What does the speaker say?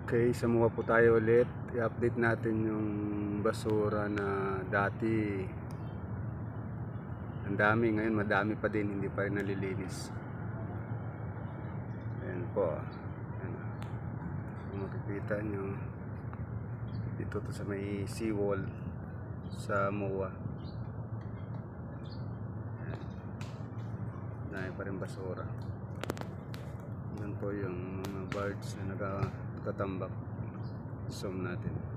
Okay, sumuha po tayo ulit. I-update natin yung basura na dati ang dami, ngayon madami pa din, hindi pa rin nalilinis. Ayan po. Ayan. Kung makikita nyo, dito to sa may seawall sa MOA. Ayan. Dami pa rin basura. Yan po yung mga birds na nagtatambak. Zoom natin.